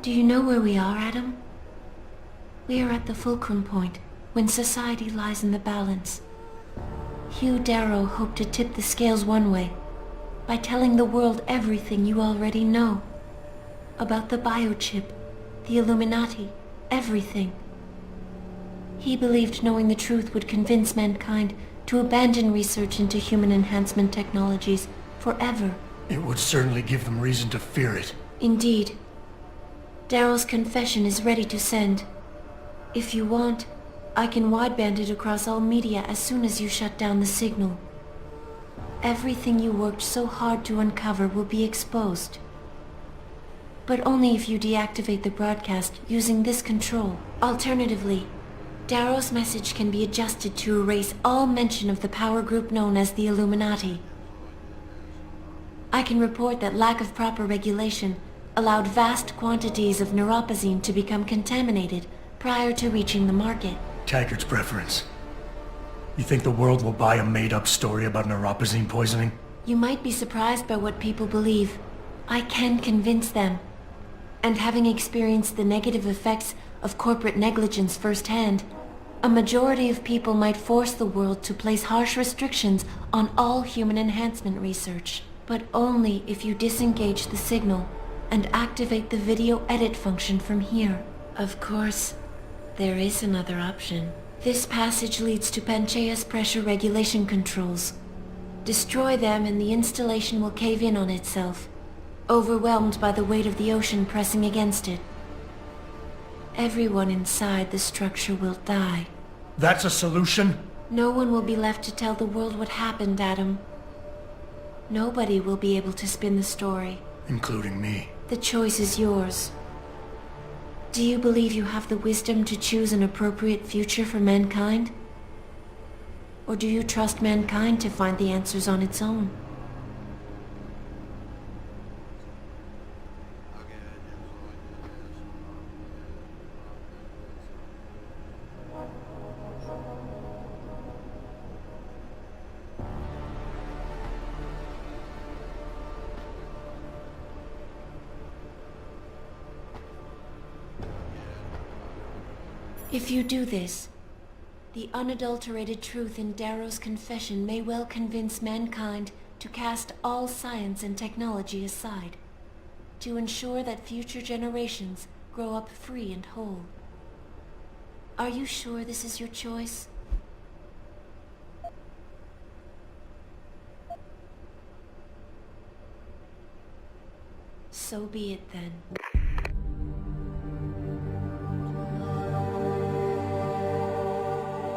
Do you know where we are, Adam? We are at the fulcrum point, when society lies in the balance. Hugh Darrow hoped to tip the scales one way, by telling the world everything you already know. About the biochip, the Illuminati, everything. He believed knowing the truth would convince mankind to abandon research into human enhancement technologies forever. It would certainly give them reason to fear it. Indeed. Darrow's confession is ready to send. If you want, I can wideband it across all media as soon as you shut down the signal. Everything you worked so hard to uncover will be exposed. But only if you deactivate the broadcast using this control. Alternatively, Darrow's message can be adjusted to erase all mention of the power group known as the Illuminati. I can report that lack of proper regulation allowed vast quantities of neuropozyne to become contaminated prior to reaching the market. Taggart's preference. You think the world will buy a made-up story about neuropozyne poisoning? You might be surprised by what people believe. I can convince them. And having experienced the negative effects of corporate negligence firsthand, a majority of people might force the world to place harsh restrictions on all human enhancement research. But only if you disengage the signal and activate the video edit function from here. Of course, there is another option. This passage leads to Panchaea's pressure regulation controls. Destroy them and the installation will cave in on itself, overwhelmed by the weight of the ocean pressing against it. Everyone inside the structure will die. That's a solution? No one will be left to tell the world what happened, Adam. Nobody will be able to spin the story. Including me. The choice is yours. Do you believe you have the wisdom to choose an appropriate future for mankind? Or do you trust mankind to find the answers on its own? If you do this, the unadulterated truth in Darrow's confession may well convince mankind to cast all science and technology aside, to ensure that future generations grow up free and whole. Are you sure this is your choice? So be it then.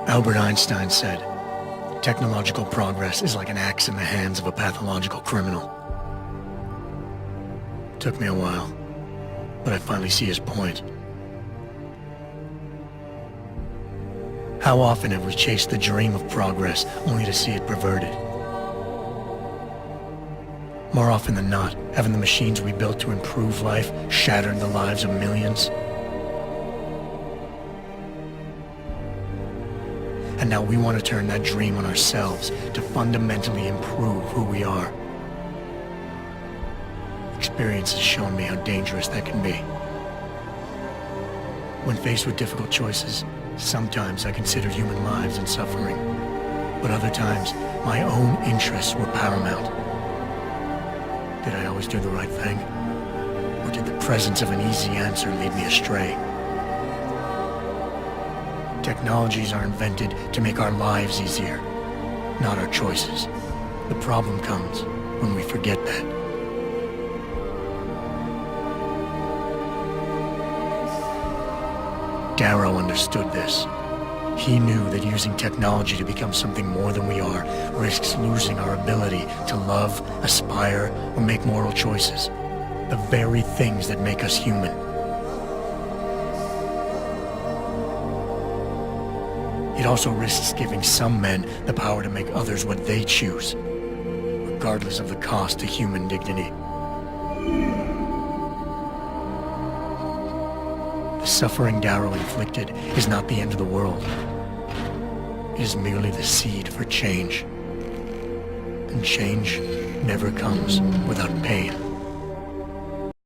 Albert Einstein said, technological progress is like an axe in the hands of a pathological criminal. Took me a while, but I finally see his point. How often have we chased the dream of progress only to see it perverted? More often than not, haven't the machines we built to improve life shattered the lives of millions? And now we want to turn that dream on ourselves to fundamentally improve who we are. Experience has shown me how dangerous that can be. When faced with difficult choices, sometimes I considered human lives and suffering, but other times my own interests were paramount. Did I always do the right thing? Or did the presence of an easy answer lead me astray? Technologies are invented to make our lives easier, not our choices. The problem comes when we forget that. Darrow understood this. He knew that using technology to become something more than we are risks losing our ability to love, aspire, or make moral choices. The very things that make us human. It also risks giving some men the power to make others what they choose, regardless of the cost to human dignity. The suffering Darrow inflicted is not the end of the world. It is merely the seed for change. And change never comes without pain.